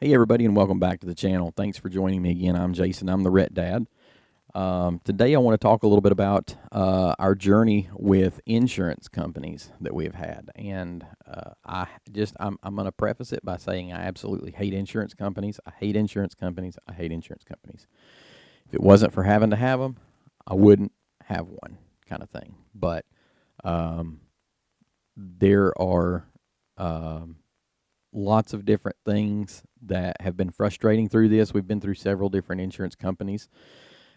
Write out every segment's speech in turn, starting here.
Hey everybody, and welcome back to the channel. Thanks for joining me again. I'm Jason. I'm the Rhett Dad. Today I want to talk a little bit about our journey with insurance companies that we've had. And I'm going to preface it by saying I absolutely hate insurance companies. I hate insurance companies. I hate insurance companies. If it wasn't for having to have them, I wouldn't have one, kind of thing. But there are lots of different things that have been frustrating through this. We've been through several different insurance companies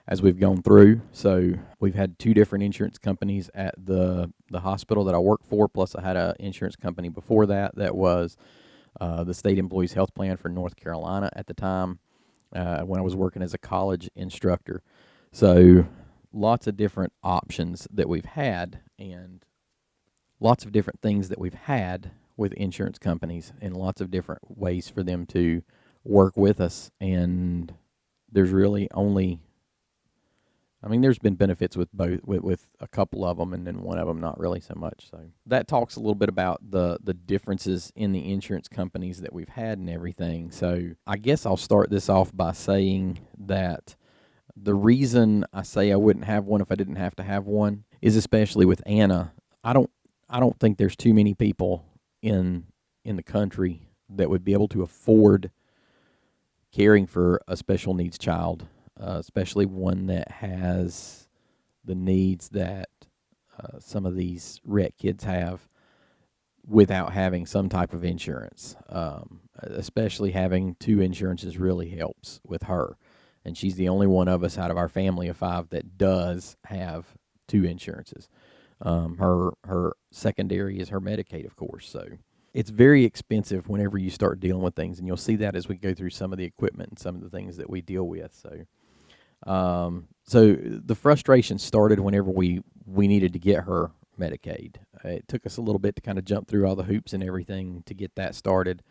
as we've gone through. So we've had two different insurance companies at the hospital that I work for, plus I had an insurance company before that was the State Employees Health Plan for North Carolina at the time when I was working as a college instructor. So lots of different options that we've had and lots of different things that we've had with insurance companies and lots of different ways for them to work with us. And there's really there's been benefits with both, with a couple of them, and then one of them not really so much. So that talks a little bit about the differences in the insurance companies that we've had and everything. So I guess I'll start this off by saying that the reason I say I wouldn't have one if I didn't have to have one is especially with Anna. I don't think there's too many people in the country that would be able to afford caring for a special needs child, especially one that has the needs that some of these Rhett kids have, without having some type of insurance. Especially having two insurances really helps with her, and she's the only one of us out of our family of 5 that does have two insurances. Her secondary is her Medicaid, of course. So it's very expensive whenever you start dealing with things, and you'll see that as we go through some of the equipment and some of the things that we deal with. So the frustration started whenever we needed to get her Medicaid. It took us a little bit to kind of jump through all the hoops and everything to get that started.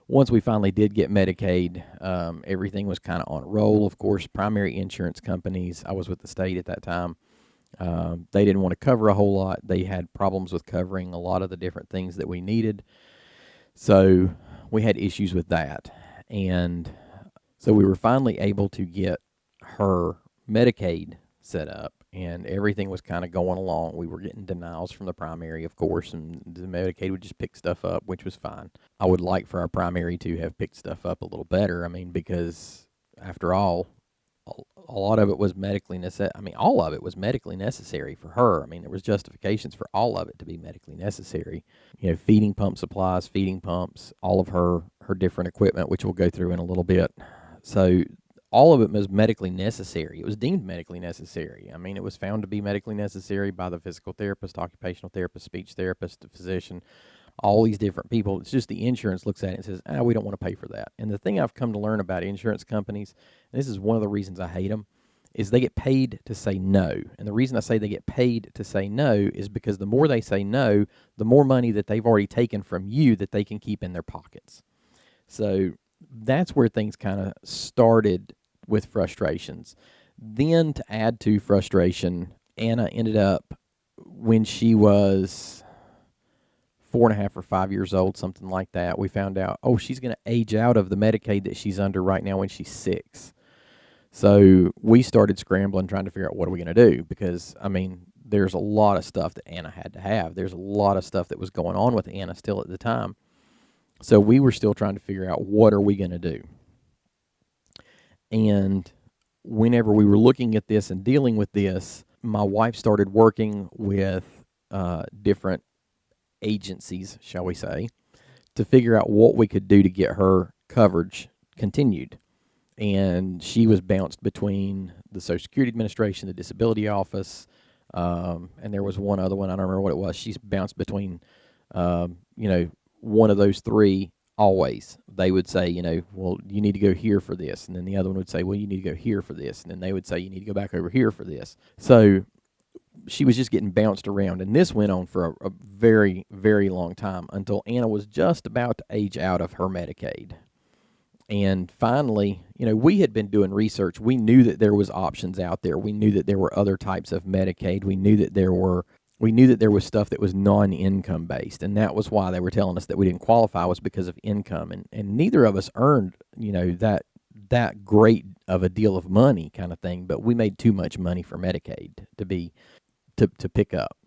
Once we finally did get Medicaid, everything was kind of on a roll. Of course, primary insurance companies, I was with the state at that time, they didn't want to cover a whole lot. They had problems with covering a lot of the different things that we needed. So we had issues with that. And so we were finally able to get her Medicaid set up, and everything was kind of going along. We were getting denials from the primary, of course, and the Medicaid would just pick stuff up, which was fine. I would like for our primary to have picked stuff up a little better. Because after all, a lot of it was all of it was medically necessary for her. There was justifications for all of it to be medically necessary. Feeding pump supplies, feeding pumps, all of her different equipment, which we'll go through in a little bit. So all of it was medically necessary. It was deemed medically necessary. It was found to be medically necessary by the physical therapist, occupational therapist, speech therapist, physician, all these different people. It's just the insurance looks at it and says, we don't want to pay for that. And the thing I've come to learn about insurance companies, and this is one of the reasons I hate them, is they get paid to say no. And the reason I say they get paid to say no is because the more they say no, the more money that they've already taken from you that they can keep in their pockets. So that's where things kind of started with frustrations. Then, to add to frustration, Anna ended up, when she was 4.5 or 5 years old, something like that, we found out, she's going to age out of the Medicaid that she's under right now when she's 6. So we started scrambling, trying to figure out what are we going to do, because, there's a lot of stuff that Anna had to have. There's a lot of stuff that was going on with Anna still at the time. So we were still trying to figure out what are we going to do. And whenever we were looking at this and dealing with this, my wife started working with different agencies, shall we say, to figure out what we could do to get her coverage continued. And she was bounced between the Social Security Administration, the Disability Office, and there was one other one, I don't remember what it was. She's bounced between, one of those three always. They would say, well, you need to go here for this. And then the other one would say, well, you need to go here for this. And then they would say, you need to go back over here for this. So she was just getting bounced around. And this went on for a very, very long time until Anna was just about to age out of her Medicaid. And finally, we had been doing research. We knew that there was options out there. We knew that there were other types of Medicaid. We knew that there were we knew that there was stuff that was non-income based, and that was why they were telling us that we didn't qualify, was because of income, and neither of us earned, that great of a deal of money kind of thing, but we made too much money for Medicaid to pick up.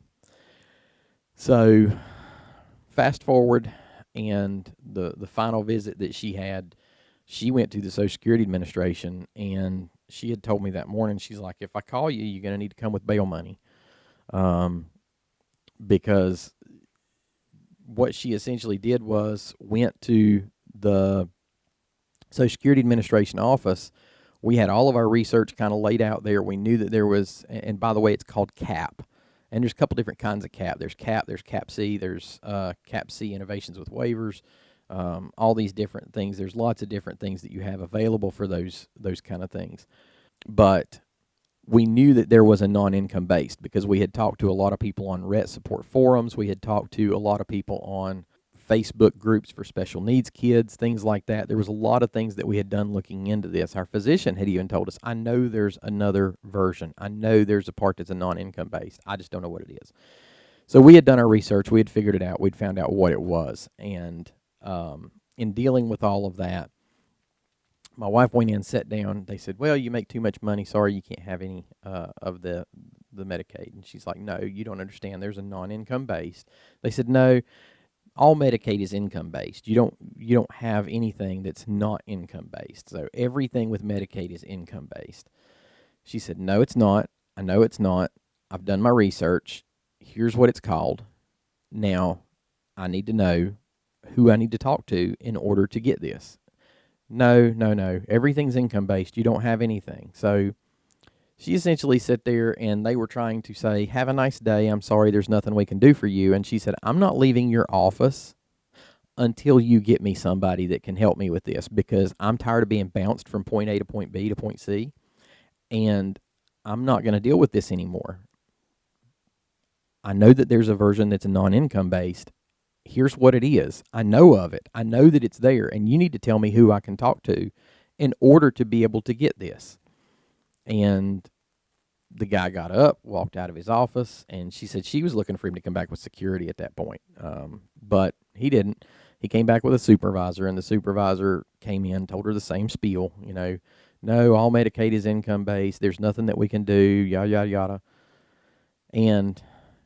So fast forward, and the final visit that she had, she went to the Social Security Administration, and she had told me that morning, she's like, if I call you, you're going to need to come with bail money. Because what she essentially did was went to the Social Security Administration office. We had all of our research kind of laid out there. We knew that there was, and by the way, it's called CAP. And there's a couple different kinds of CAP. There's CAP, there's CAP-C, there's CAP-C Innovations with Waivers, all these different things. There's lots of different things that you have available for those kind of things. But we knew that there was a non-income based because we had talked to a lot of people on RET support forums. We had talked to a lot of people on Facebook groups for special needs kids, things like that. There was a lot of things that we had done looking into this. Our physician had even told us, I know there's another version. I know there's a part that's a non-income based. I just don't know what it is. So we had done our research. We had figured it out. We'd found out what it was. And in dealing with all of that, my wife went in, sat down. They said, well, you make too much money. Sorry, you can't have any of the Medicaid. And she's like, no, you don't understand. There's a non-income based. They said, no, all Medicaid is income based. You don't have anything that's not income based. So everything with Medicaid is income based. She said, no, it's not. I know it's not. I've done my research. Here's what it's called. Now, I need to know who I need to talk to in order to get this. No. Everything's income based. You don't have anything. So she essentially sat there, and they were trying to say, have a nice day. I'm sorry, there's nothing we can do for you. And she said, I'm not leaving your office until you get me somebody that can help me with this, because I'm tired of being bounced from point A to point B to point C, and I'm not going to deal with this anymore. I know that there's a version that's a non-income based. Here's what it is. I know of it. I know that it's there, and you need to tell me who I can talk to in order to be able to get this. And the guy got up, walked out of his office, and she said she was looking for him to come back with security at that point. But he didn't. He came back with a supervisor, and the supervisor came in, told her the same spiel, no, all Medicaid is income-based. There's nothing that we can do, yada, yada, yada. And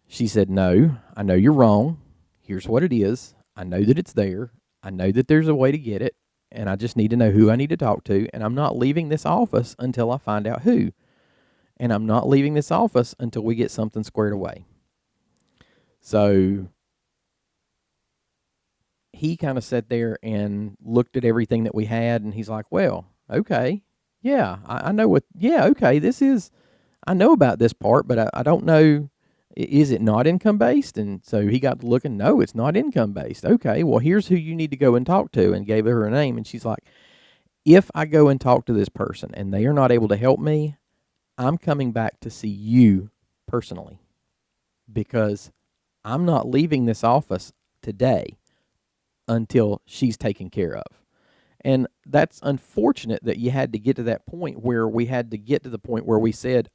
she said, no, I know you're wrong. Here's what it is. I know that it's there. I know that there's a way to get it, and I just need to know who I need to talk to, and I'm not leaving this office until I find out who. And I'm not leaving this office until we get something squared away. So he kind of sat there and looked at everything that we had, and he's like, well, okay, yeah, I know okay, I know about this part, but I don't know. Is it not income based? And so he got to looking, no, it's not income based. Okay, well, here's who you need to go and talk to, and gave her a name. And she's like, if I go and talk to this person and they are not able to help me, I'm coming back to see you personally, because I'm not leaving this office today until she's taken care of. And that's unfortunate that you had to get to that point where we had to get to the point where we said,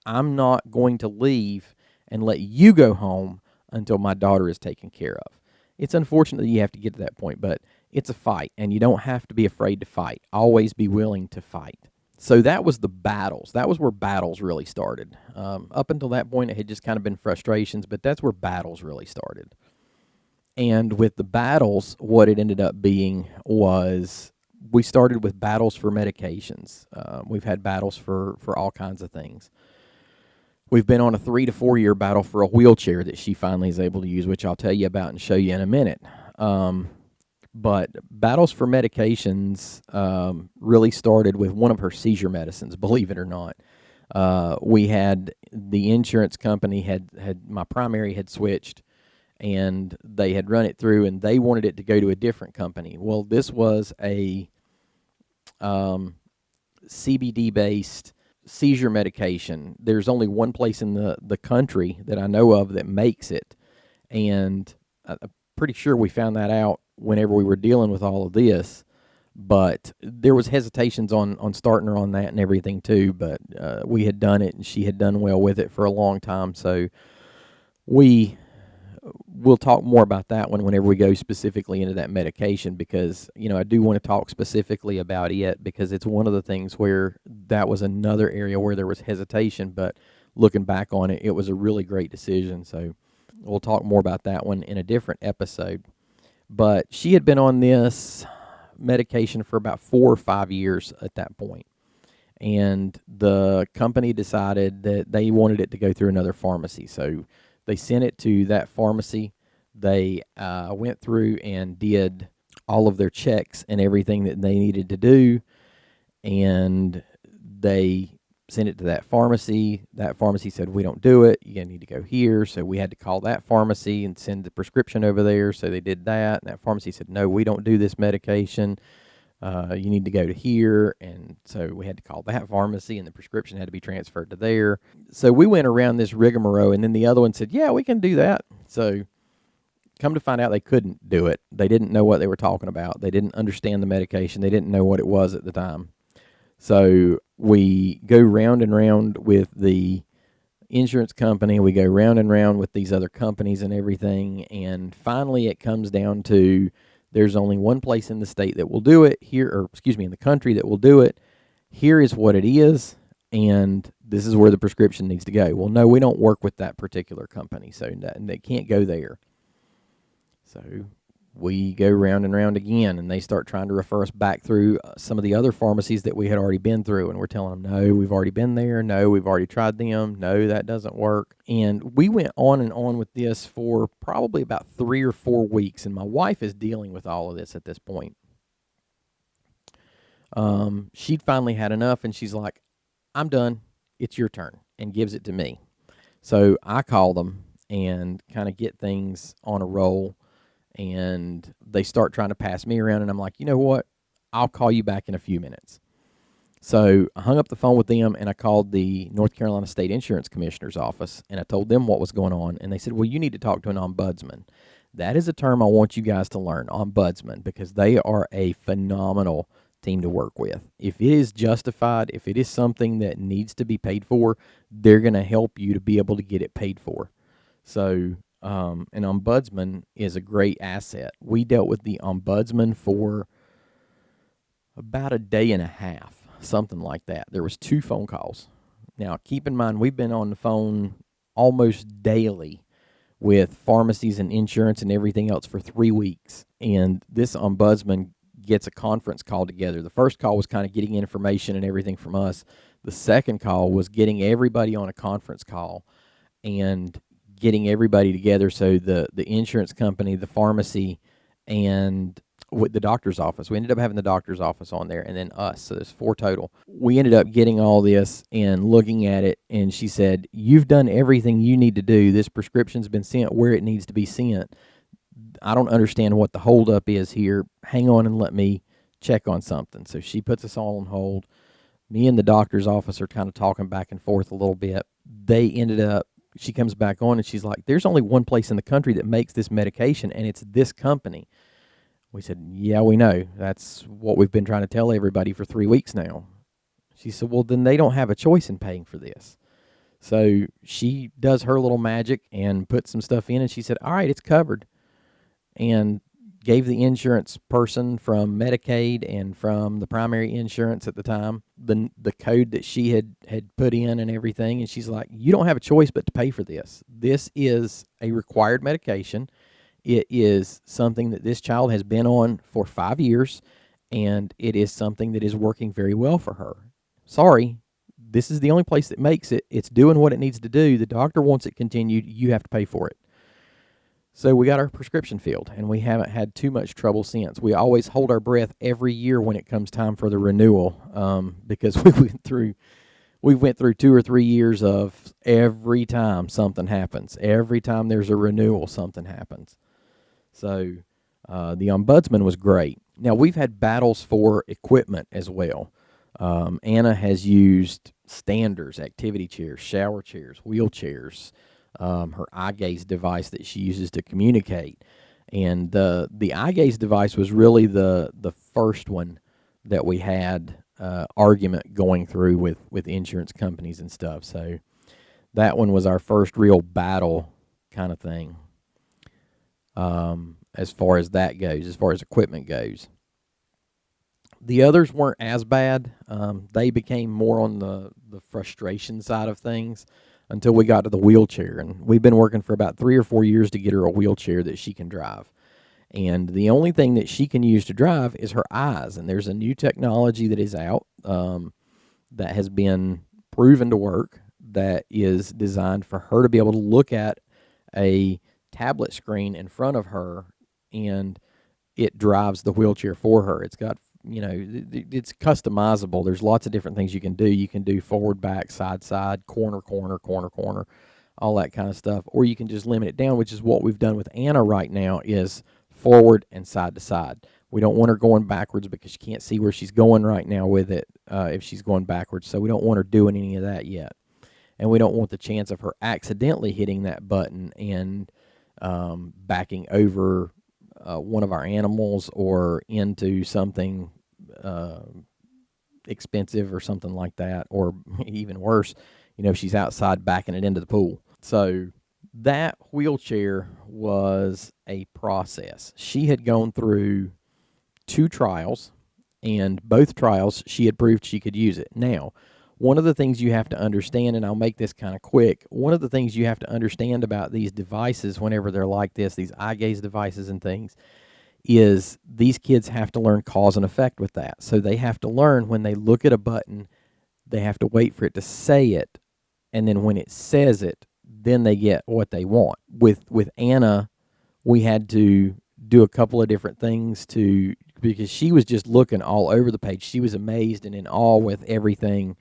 I'm not going to leave and let you go home until my daughter is taken care of. It's unfortunate that you have to get to that point, but it's a fight, and you don't have to be afraid to fight. Always be willing to fight. So that was the battles. That was where battles really started. Up until that point, it had just kind of been frustrations, but that's where battles really started. And with the battles, what it ended up being was we started with battles for medications. We've had battles for all kinds of things. We've been on a 3 to 4 year battle for a wheelchair that she finally is able to use, which I'll tell you about and show you in a minute. But battles for medications really started with one of her seizure medicines, believe it or not. We had the insurance company had my primary had switched, and they had run it through, and they wanted it to go to a different company. Well, this was a CBD-based seizure medication. There's only one place in the country that I know of that makes it, and I'm pretty sure we found that out whenever we were dealing with all of this. But there was hesitations on starting her on that and everything too, but we had done it, and she had done well with it for a long time. So We'll talk more about that one whenever we go specifically into that medication, because I do want to talk specifically about it, because it's one of the things where that was another area where there was hesitation, but looking back on it, it was a really great decision. So we'll talk more about that one in a different episode. But she had been on this medication for about 4 or 5 years at that point, and the company decided that they wanted it to go through another pharmacy. So they sent it to that pharmacy. They went through and did all of their checks and everything that they needed to do, and they sent it to that pharmacy. That pharmacy said, we don't do it. You need to go here. So we had to call that pharmacy and send the prescription over there. So they did that. And that pharmacy said, no, we don't do this medication. You need to go to here. And so we had to call that pharmacy, and the prescription had to be transferred to there. So we went around this rigmarole, and then the other one said, yeah, we can do that. So come to find out, they couldn't do it. They didn't know what they were talking about. They didn't understand the medication. They didn't know what it was at the time. So we go round and round with the insurance company. We go round and round with these other companies and everything. And finally it comes down to, there's only one place in the state that will do it here, or in the country that will do it. Here is what it is, and this is where the prescription needs to go. Well, no, we don't work with that particular company, so they can't go there. So we go round and round again, and they start trying to refer us back through some of the other pharmacies that we had already been through, and we're telling them, no, we've already been there. No, we've already tried them. No, that doesn't work. And we went on and on with this for probably about 3 or 4 weeks, and my wife is dealing with all of this at this point. She'd finally had enough, and she's like, I'm done. It's your turn, and gives it to me. So I call them and kind of get things on a roll, and they start trying to pass me around, and I'm like, you know what? I'll call you back in a few minutes. So I hung up the phone with them, and I called the North Carolina State Insurance Commissioner's office, and I told them what was going on, and they said, well, you need to talk to an ombudsman. That is a term I want you guys to learn, ombudsman, because they are a phenomenal team to work with. If it is justified, if it is something that needs to be paid for, they're going to help you to be able to get it paid for. So an ombudsman is a great asset. We dealt with the ombudsman for about a day and a half, something like that. There was 2 phone calls. Now, keep in mind, we've been on the phone almost daily with pharmacies and insurance and everything else for 3 weeks. And this ombudsman gets a conference call together. The first call was kind of getting information and everything from us. The second call was getting everybody on a conference call and getting everybody together. So the insurance company, the pharmacy, and with the doctor's office. We ended up having the doctor's office on there, and then us. So there's 4 total. We ended up getting all this and looking at it, and she said, you've done everything you need to do. This prescription's been sent where it needs to be sent. I don't understand what the holdup is here. Hang on and let me check on something. So she puts us all on hold. Me and the doctor's office are kind of talking back and forth a little bit. She comes back on, and she's like, there's only one place in the country that makes this medication, and it's this company. We said, yeah, we know. That's what we've been trying to tell everybody for 3 weeks now. She said, well, then they don't have a choice in paying for this. So she does her little magic and puts some stuff in, and she said, all right, it's covered. And gave the insurance person from Medicaid and from the primary insurance at the time the code that she had put in and everything. And she's like, you don't have a choice but to pay for this. This is a required medication. It is something that this child has been on for 5 years, and it is something that is working very well for her. Sorry, this is the only place that makes it. It's doing what it needs to do. The doctor wants it continued. You have to pay for it. So we got our prescription filled, and we haven't had too much trouble since. We always hold our breath every year when it comes time for the renewal, because we went through 2 or 3 years of every time something happens. Every time there's a renewal, something happens. So the ombudsman was great. Now, we've had battles for equipment as well. Anna has used standers, activity chairs, shower chairs, wheelchairs, her eye gaze device that she uses to communicate. And the eye gaze device was really the first one that we had argument going through with insurance companies and stuff. So that one was our first real battle kind of thing. As far as that goes, as far as equipment goes. The others weren't as bad. They became more on the frustration side of things until we got to the wheelchair. And we've been working for about 3 or 4 years to get her a wheelchair that she can drive. And the only thing that she can use to drive is her eyes. And there's a new technology that is out that has been proven to work, that is designed for her to be able to look at a tablet screen in front of her, and it drives the wheelchair for her. It's got, it's customizable. There's lots of different things you can do. You can do forward, back, side, side, corner, corner, corner, corner, all that kind of stuff. Or you can just limit it down, which is what we've done with Anna right now, is forward and side to side. We don't want her going backwards because you can't see where she's going right now with it if she's going backwards. So we don't want her doing any of that yet. And we don't want the chance of her accidentally hitting that button and backing over one of our animals or into something expensive or something like that, or even worse, if she's outside backing it into the pool. So that wheelchair was a process. She had gone through 2 trials, and both trials she had proved she could use it. Now, one of the things you have to understand, and I'll make this kind of quick, one of the things you have to understand about these devices whenever they're like this, these eye gaze devices and things, is these kids have to learn cause and effect with that. So they have to learn when they look at a button, they have to wait for it to say it, and then when it says it, then they get what they want. With Anna, we had to do a couple of different things because she was just looking all over the page. She was amazed and in awe with everything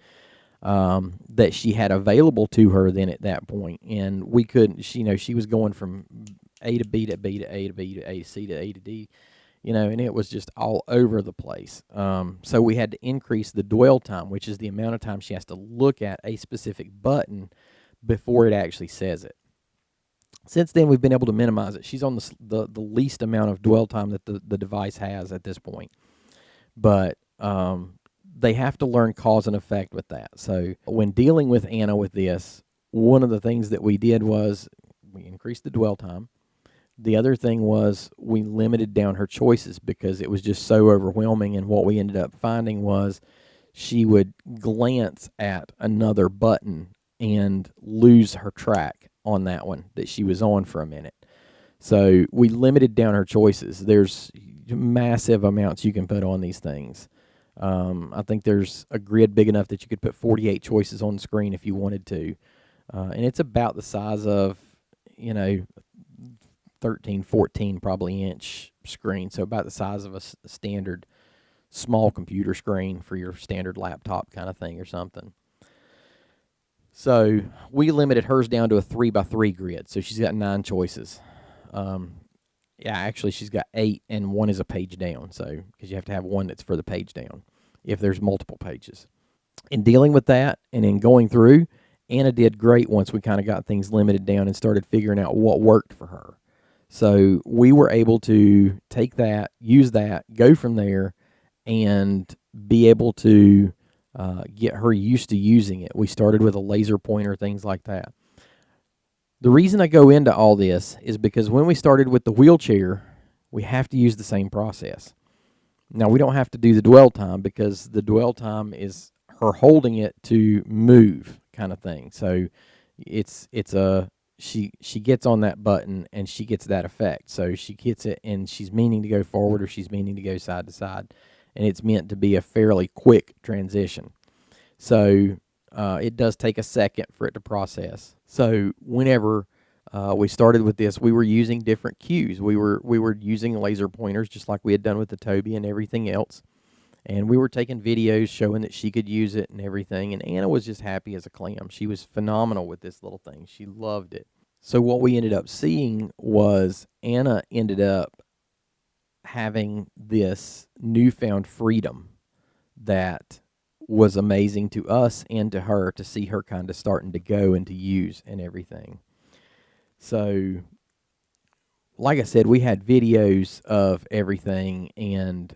that she had available to her then at that point. And we couldn't, she was going from A to B to B to A to B to A to C to A to D, and it was just all over the place. So we had to increase the dwell time, which is the amount of time she has to look at a specific button before it actually says it. Since then, we've been able to minimize it. She's on the least amount of dwell time that the device has at this point. But they have to learn cause and effect with that. So when dealing with Anna with this, one of the things that we did was we increased the dwell time. The other thing was we limited down her choices because it was just so overwhelming. And what we ended up finding was she would glance at another button and lose her track on that one that she was on for a minute. So we limited down her choices. There's massive amounts you can put on these things. I think there's a grid big enough that you could put 48 choices on the screen if you wanted to. And it's about the size of, 13, 14 probably inch screen. So about the size of a standard small computer screen for your standard laptop kind of thing or something. So we limited hers down to a 3x3 grid. So she's got 9 choices. Actually she's got 8 and one is a page down. So, because you have to have one that's for the page down if there's multiple pages. In dealing with that and in going through, Anna did great once we kind of got things limited down and started figuring out what worked for her. So we were able to take that, use that, go from there, and be able to get her used to using it. We started with a laser pointer, things like that. The reason I go into all this is because when we started with the wheelchair, we have to use the same process. Now, we don't have to do the dwell time because the dwell time is her holding it to move kind of thing. So she gets on that button and she gets that effect. So she gets it and she's meaning to go forward or she's meaning to go side to side. And it's meant to be a fairly quick transition. So it does take a second for it to process. So whenever we started with this, we were using different cues. We were using laser pointers just like we had done with the Toby and everything else. And we were taking videos showing that she could use it and everything. And Anna was just happy as a clam. She was phenomenal with this little thing. She loved it. So what we ended up seeing was Anna ended up having this newfound freedom that was amazing to us and to her to see her kind of starting to go and to use and everything. So, like I said, we had videos of everything, and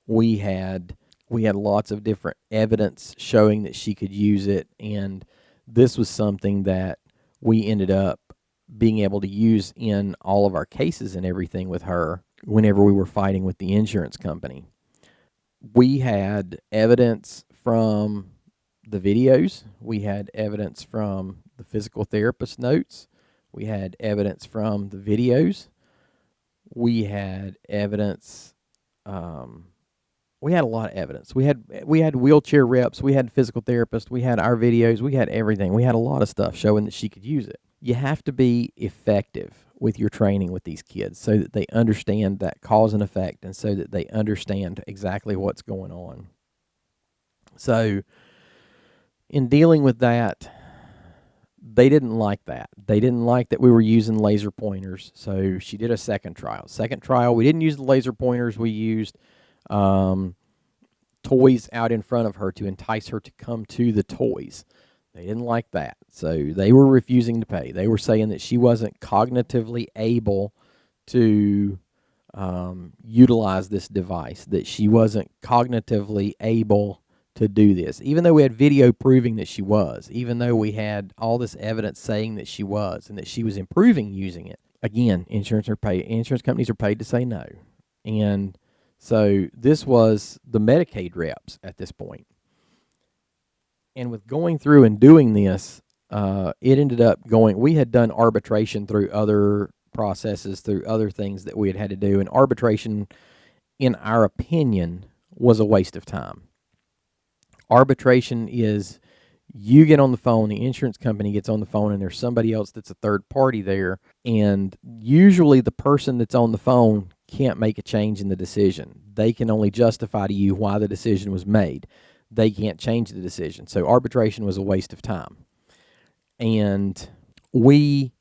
we had lots of different evidence showing that she could use it, and this was something that we ended up being able to use in all of our cases and everything with her whenever we were fighting with the insurance company. We had evidence from the videos. We had evidence from the physical therapist notes. We had evidence from the videos. We had evidence. We had a lot of evidence. We had wheelchair reps. We had physical therapists. We had our videos. We had everything. We had a lot of stuff showing that she could use it. You have to be effective with your training with these kids so that they understand that cause and effect, and so that they understand exactly what's going on. So in dealing with that, they didn't like that. They didn't like that we were using laser pointers. So she did a second trial. Second trial, we didn't use the laser pointers. We used toys out in front of her to entice her to come to the toys. They didn't like that. So they were refusing to pay. They were saying that she wasn't cognitively able to utilize this device, that she wasn't cognitively able to do this, even though we had video proving that she was, even though we had all this evidence saying that she was and that she was improving using it. Again, insurance companies are paid to say no. And so this was the Medicaid reps at this point. And with going through and doing this, it ended up going, we had done arbitration through other processes, through other things that we had to do. And arbitration, in our opinion, was a waste of time. Arbitration is, you get on the phone, the insurance company gets on the phone, and there's somebody else that's a third party there. And usually the person that's on the phone can't make a change in the decision. They can only justify to you why the decision was made. They can't change the decision. So arbitration was a waste of time. And we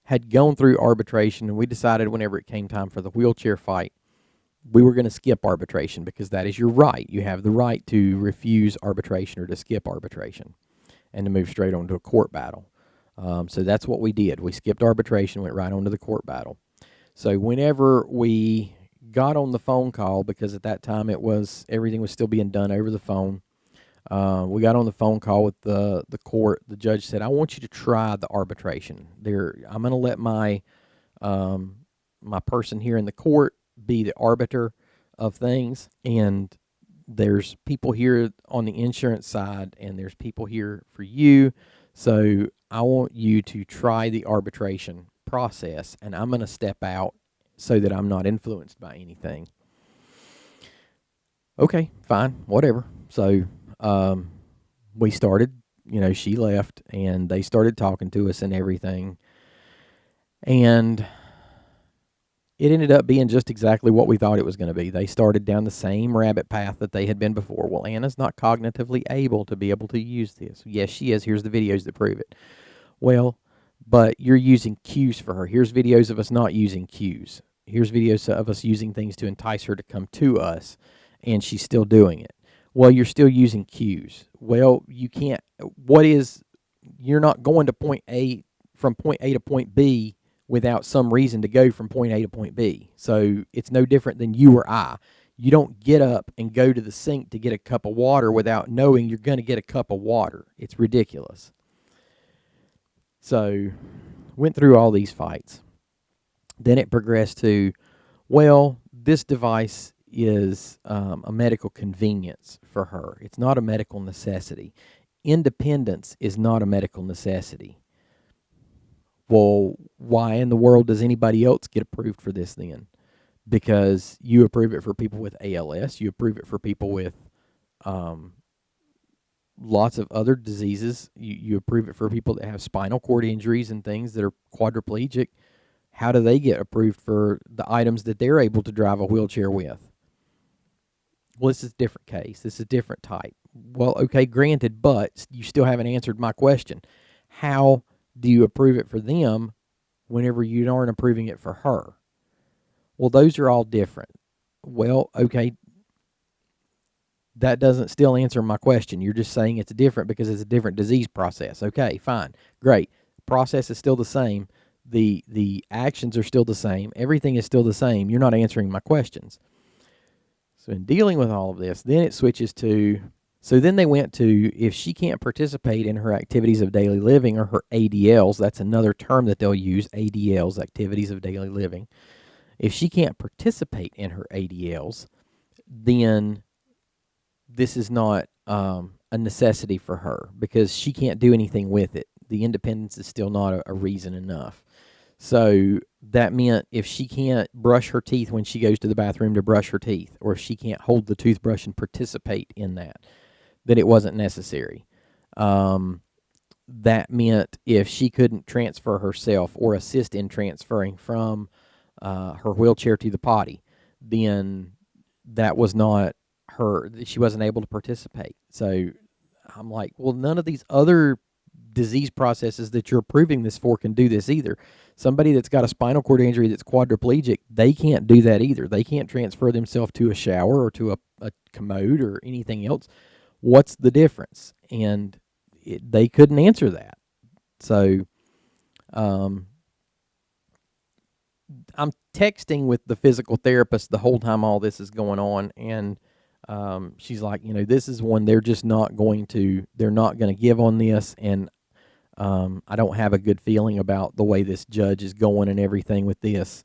had gone through arbitration, and we decided whenever it came time for the wheelchair fight, we were going to skip arbitration, because that is your right. You have the right to refuse arbitration or to skip arbitration and to move straight on to a court battle. So that's what we did. We skipped arbitration, went right on to the court battle. So whenever we got on the phone call, because at that time everything was still being done over the phone, we got on the phone call with the court. The judge said, "I want you to try the arbitration. I'm going to let my my person here in the court be the arbiter of things, and there's people here on the insurance side, and there's people here for you. So I want you to try the arbitration process, and I'm going to step out so that I'm not influenced by anything." Okay, fine, whatever. So we started, she left, and they started talking to us and everything. And it ended up being just exactly what we thought it was going to be. They started down the same rabbit path that they had been before. Well, Anna's not cognitively able to be able to use this. Yes, she is. Here's the videos that prove it. Well, but you're using cues for her. Here's videos of us not using cues. Here's videos of us using things to entice her to come to us, and she's still doing it. Well, you're still using cues. Well, you can't. You're not going to from point A to point B without some reason to go from point A to point B. So it's no different than you or I. You don't get up and go to the sink to get a cup of water without knowing you're going to get a cup of water. It's ridiculous. So went through all these fights. Then it progressed to, well, this device is a medical convenience for her. It's not a medical necessity. Independence is not a medical necessity. Well, why in the world does anybody else get approved for this then? Because you approve it for people with ALS. You approve it for people with lots of other diseases. You approve it for people that have spinal cord injuries and things, that are quadriplegic. How do they get approved for the items that they're able to drive a wheelchair with? Well, this is a different case. This is a different type. Well, okay, granted, but you still haven't answered my question. How do you approve it for them whenever you aren't approving it for her? Well, those are all different. Well, okay, that doesn't still answer my question. You're just saying it's different because it's a different disease process. Okay, fine, great. Process is still the same. The actions are still the same. Everything is still the same. You're not answering my questions. So in dealing with all of this, then it switches to So then they went to, if she can't participate in her activities of daily living, or her ADLs, that's another term that they'll use, ADLs, activities of daily living. If she can't participate in her ADLs, then this is not a necessity for her, because she can't do anything with it. The independence is still not a reason enough. So that meant if she can't brush her teeth when she goes to the bathroom to brush her teeth, or if she can't hold the toothbrush and participate in that, then it wasn't necessary. That meant if she couldn't transfer herself or assist in transferring from her wheelchair to the potty, then that was not her. She wasn't able to participate. So I'm like, well, none of these other disease processes that you're approving this for can do this either. Somebody that's got a spinal cord injury that's quadriplegic, they can't do that either. They can't transfer themselves to a shower or to a commode or anything else. What's the difference? And they couldn't answer that. So I'm texting with the physical therapist the whole time all this is going on, and she's like, this is one they're just not going to, they're not going to give on this, and I don't have a good feeling about the way this judge is going and everything with this.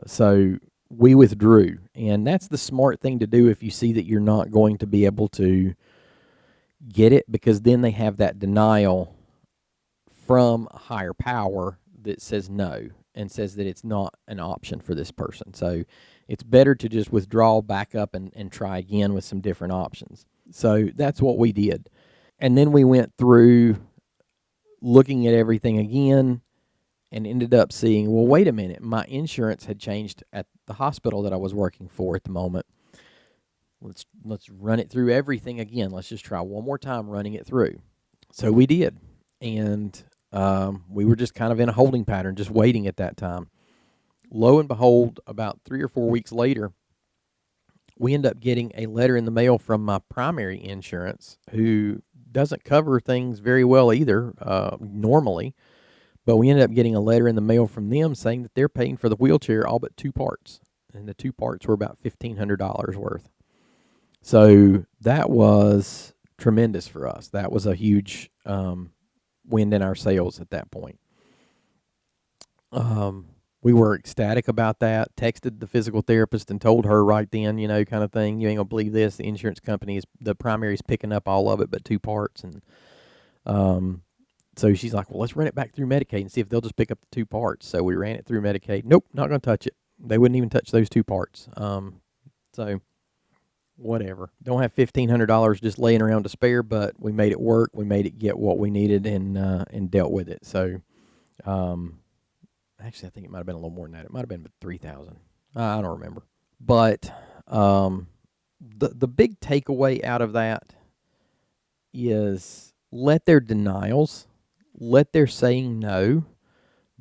So we withdrew, and that's the smart thing to do if you see that you're not going to be able to get it, because then they have that denial from a higher power that says no and says that it's not an option for this person. So it's better to just withdraw, back up, and try again with some different options. So that's what we did. And then we went through looking at everything again and ended up seeing, well, wait a minute, my insurance had changed at the hospital that I was working for at the moment. Let's run it through everything again. Let's just try one more time running it through. So we did. And we were just kind of in a holding pattern, just waiting at that time. Lo and behold, about 3 or 4 weeks later, we end up getting a letter in the mail from my primary insurance, who doesn't cover things very well either, normally. But we ended up getting a letter in the mail from them saying that they're paying for the wheelchair all but 2 parts. And the 2 parts were about $1,500 worth. So that was tremendous for us. That was a huge wind in our sails at that point. We were ecstatic about that, texted the physical therapist and told her right then, kind of thing, you ain't gonna believe this. The insurance company the primary is picking up all of it but 2 parts. And so she's like, well, let's run it back through Medicaid and see if they'll just pick up the 2 parts. So we ran it through Medicaid. Nope, not gonna touch it. They wouldn't even touch those 2 parts. So whatever. Don't have $1,500 just laying around to spare, but we made it work. We made it get what we needed, and dealt with it. So, actually, I think it might have been a little more than that. It might have been $3,000. I don't remember. But the big takeaway out of that is, let their denials, let their saying no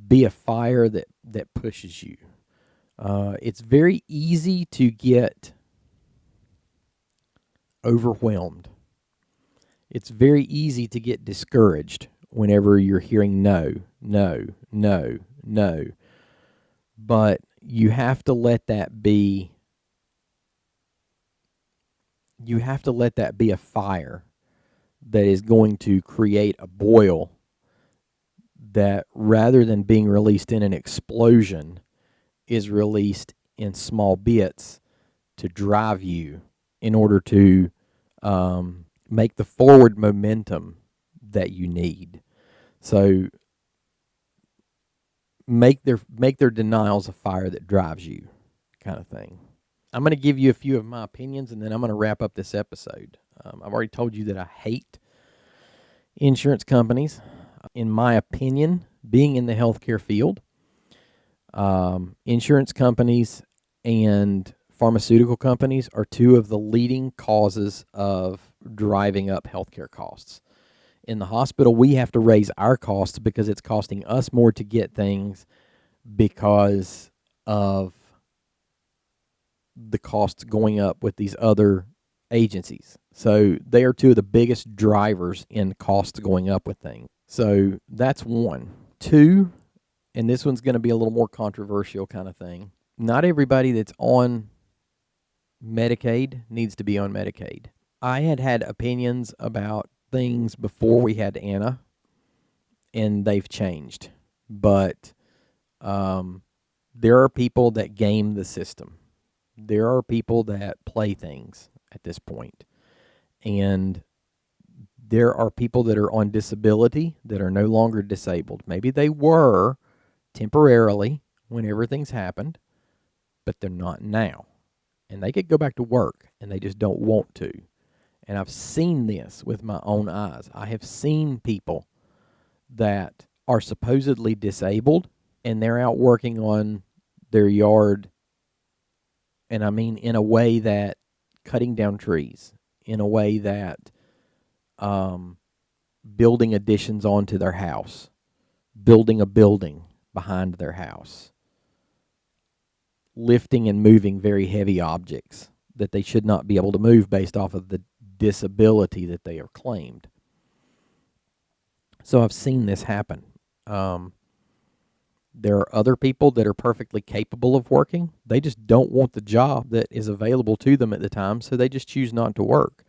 be a fire that pushes you. It's very easy to get overwhelmed. It's very easy to get discouraged whenever you're hearing no, no, no, no. But you have to let that be a fire that is going to create a boil that, rather than being released in an explosion, is released in small bits to drive you in order to make the forward momentum that you need. So make their denials a fire that drives you, kind of thing. I'm going to give you a few of my opinions, and then I'm going to wrap up this episode. I've already told you that I hate insurance companies. In my opinion, being in the healthcare field, insurance companies and pharmaceutical companies are 2 of the leading causes of driving up healthcare costs. In the hospital, we have to raise our costs because it's costing us more to get things because of the costs going up with these other agencies. So they are 2 of the biggest drivers in costs going up with things. So that's 1. 2, and this one's going to be a little more controversial kind of thing. Not everybody that's on Medicaid needs to be on Medicaid. I had opinions about things before we had Anna, and they've changed. But um, there are people that game the system. There are people that play things at this point, and there are people that are on disability that are no longer disabled. Maybe they were temporarily when everything's happened, but they're not now. And they could go back to work, and they just don't want to. And I've seen this with my own eyes. I have seen people that are supposedly disabled, and they're out working on their yard, and I mean in a way that cutting down trees, in a way that um, building additions onto their house, building a building behind their house, lifting and moving very heavy objects that they should not be able to move based off of the disability that they are claimed. So I've seen this happen. Um, there are other people that are perfectly capable of working. They just don't want the job that is available to them at the time, so they just choose not to work.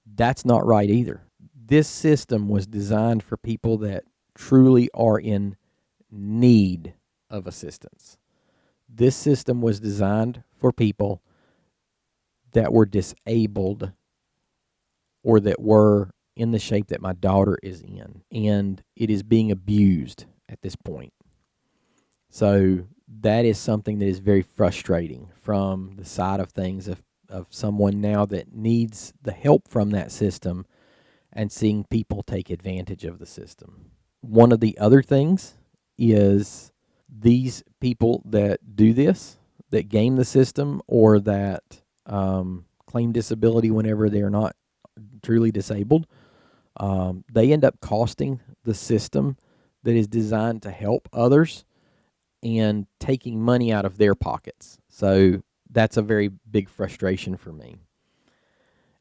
That's not right either. This system was designed for people that truly are in need of assistance. This system was designed for people that were disabled or that were in the shape that my daughter is in, and it is being abused at this point. So that is something that is very frustrating from the side of things of someone now that needs the help from that system and seeing people take advantage of the system. One of the other things is these people that do this, that game the system, or that claim disability whenever they are not truly disabled, they end up costing the system that is designed to help others and taking money out of their pockets. So that's a very big frustration for me.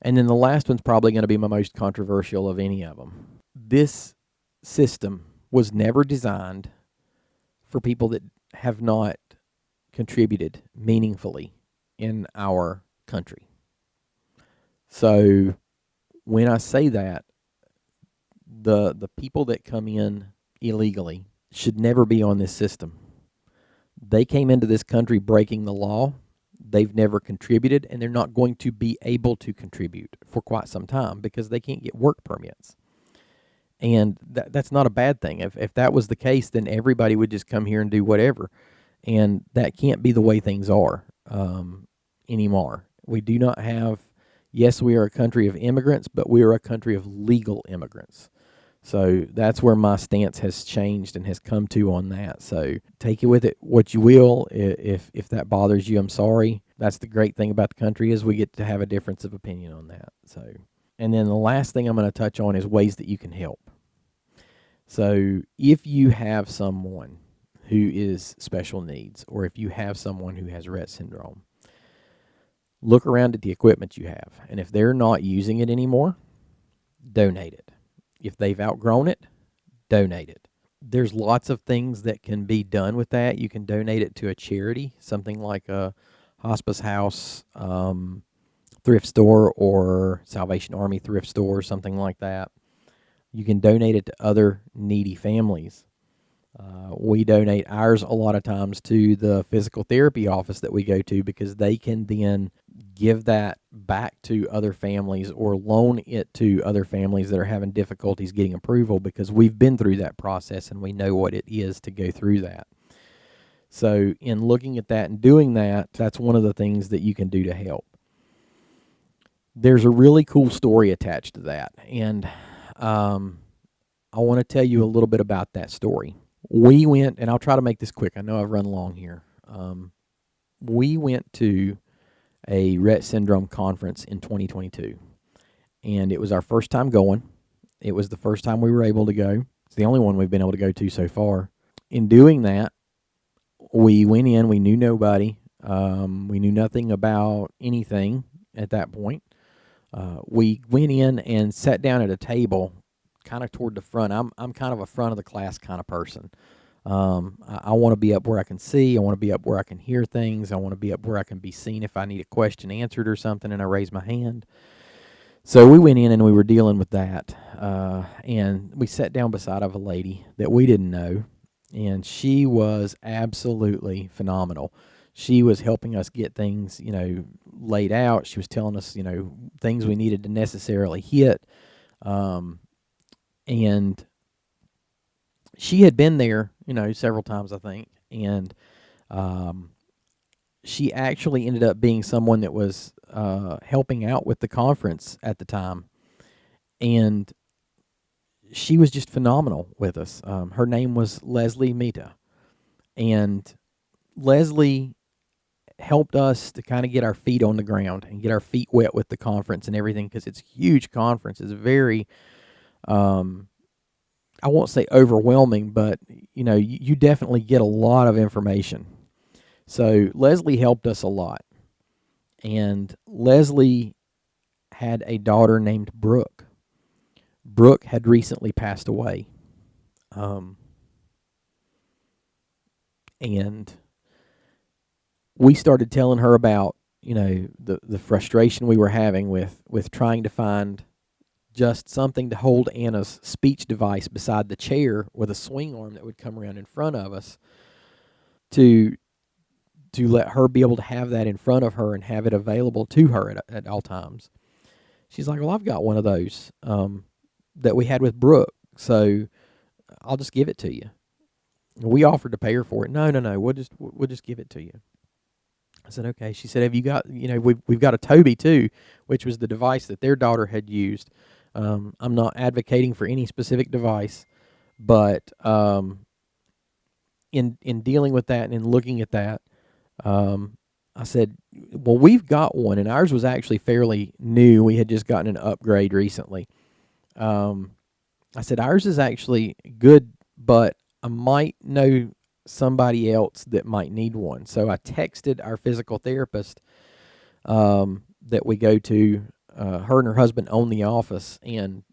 And then the last one's probably going to be my most controversial of any of them. This system was never designed for people that have not contributed meaningfully in our country. So when I say that, the people that come in illegally should never be on this system. They came into this country breaking the law. They've never contributed, and they're not going to be able to contribute for quite some time because they can't get work permits. And that's not a bad thing. If that was the case, then everybody would just come here and do whatever. And that can't be the way things are anymore. We do not have, yes, we are a country of immigrants, but we are a country of legal immigrants. So that's where my stance has changed and has come to on that. So take it with it what you will. If that bothers you, I'm sorry. That's the great thing about the country is we get to have a difference of opinion on that. So, and then the last thing I'm going to touch on is ways that you can help. So if you have someone who is special needs, or if you have someone who has Rett syndrome, look around at the equipment you have. And if they're not using it anymore, donate it. If they've outgrown it, donate it. There's lots of things that can be done with that. You can donate it to a charity, something like a hospice house, thrift store, or Salvation Army thrift store, something like that. You can donate it to other needy families. We donate ours a lot of times to the physical therapy office that we go to because they can then give that back to other families or loan it to other families that are having difficulties getting approval because we've been through that process and we know what it is to go through that. So in looking at that and doing that, that's one of the things that you can do to help. There's a really cool story attached to that, and I want to tell you a little bit about that story. We went, and I'll try to make this quick. I know I've run long here. We went to a Rett syndrome conference in 2022, and it was our first time going. It was the first time we were able to go. It's the only one we've been able to go to so far. In doing that, we went in. We knew nobody. We knew nothing about anything at that point. We went in and sat down at a table kind of toward the front. I'm kind of a front of the class kind of person. I want to be up where I can see. I want to be up where I can hear things. I want to be up where I can be seen if I need a question answered or something and I raise my hand. So we went in and we were dealing with that, and we sat down beside of a lady that we didn't know, and she was absolutely phenomenal. She was helping us get things, laid out. She was telling us, things we needed to necessarily hit, um, and she had been there, several times, I think, and um, she actually ended up being someone that was helping out with the conference at the time, and she was just phenomenal with us. Her name was Leslie Mita, and Leslie helped us to kind of get our feet on the ground and get our feet wet with the conference and everything, because it's a huge conference. It's very, um, I won't say overwhelming, but you definitely get a lot of information. So Leslie helped us a lot, and Leslie had a daughter named Brooke. Brooke had recently passed away, um, and we started telling her about the frustration we were having with trying to find just something to hold Anna's speech device beside the chair with a swing arm that would come around in front of us to let her be able to have that in front of her and have it available to her at all times. She's like, well, I've got one of those that we had with Brooke, so I'll just give it to you. We offered to pay her for it. No, no, no. We'll just give it to you. I said, okay. She said, have you got, we've got a Toby too, which was the device that their daughter had used. I'm not advocating for any specific device, but in dealing with that and in looking at that, I said, well, we've got one, and ours was actually fairly new. We had just gotten an upgrade recently. I said, ours is actually good, but I might know somebody else that might need one. So I texted our physical therapist that we go to. Her and her husband own the office, and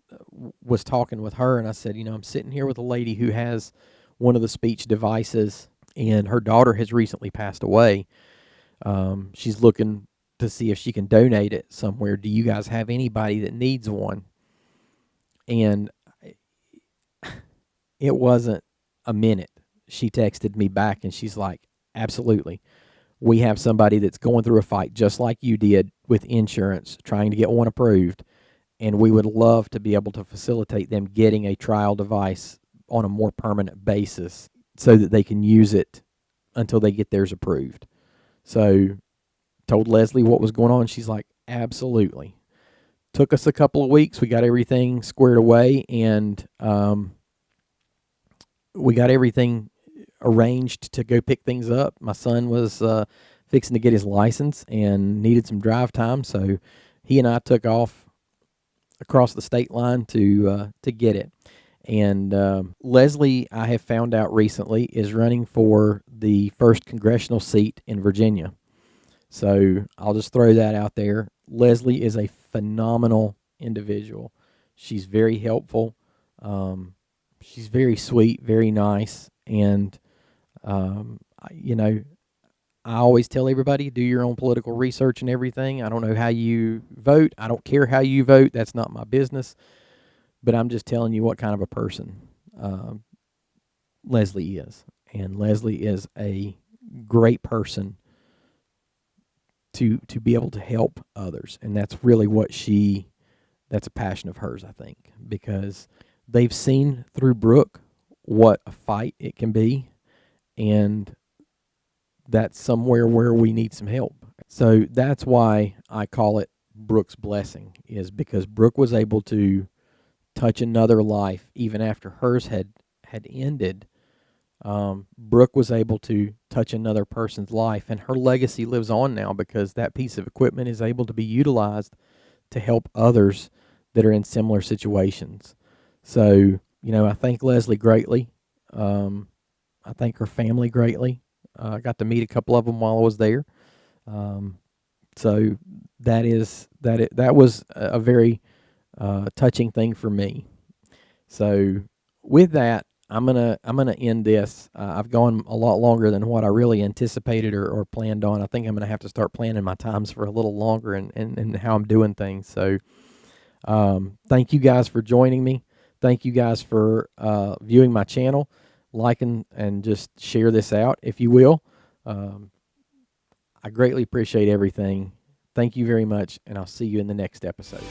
was talking with her. And I said, I'm sitting here with a lady who has one of the speech devices, and her daughter has recently passed away. She's looking to see if she can donate it somewhere. Do you guys have anybody that needs one? And it wasn't a minute. She texted me back and she's like, absolutely. We have somebody that's going through a fight just like you did with insurance, trying to get one approved. And we would love to be able to facilitate them getting a trial device on a more permanent basis so that they can use it until they get theirs approved. So told Leslie what was going on. She's like, absolutely. Took us a couple of weeks. We got everything squared away, and we got everything arranged to go pick things up. My son was fixing to get his license and needed some drive time, so he and I took off across the state line to get it. And Leslie, I have found out recently, is running for the 1st congressional seat in Virginia. So I'll just throw that out there. Leslie is a phenomenal individual. She's very helpful. She's very sweet, very nice, and I always tell everybody, do your own political research and everything. I don't know how you vote. I don't care how you vote. That's not my business. But I'm just telling you what kind of a person Leslie is. And Leslie is a great person to be able to help others. And that's really that's a passion of hers, I think, because they've seen through Brooke what a fight it can be, and that's somewhere where we need some help. So that's why I call it Brooke's blessing, is because Brooke was able to touch another life even after hers had ended. Brooke was able to touch another person's life, and her legacy lives on now because that piece of equipment is able to be utilized to help others that are in similar situations. So, I thank Leslie greatly. I thank her family greatly. I got to meet a couple of them while I was there. So that was a very touching thing for me. So with that, I'm gonna end this. I've gone a lot longer than what I really anticipated or planned on. I think I'm gonna have to start planning my times for a little longer and how I'm doing things. So Thank you guys for joining me. Thank you guys for viewing my channel. Like and just share this out if you will. I greatly appreciate everything. Thank you very much, and I'll see you in the next episode.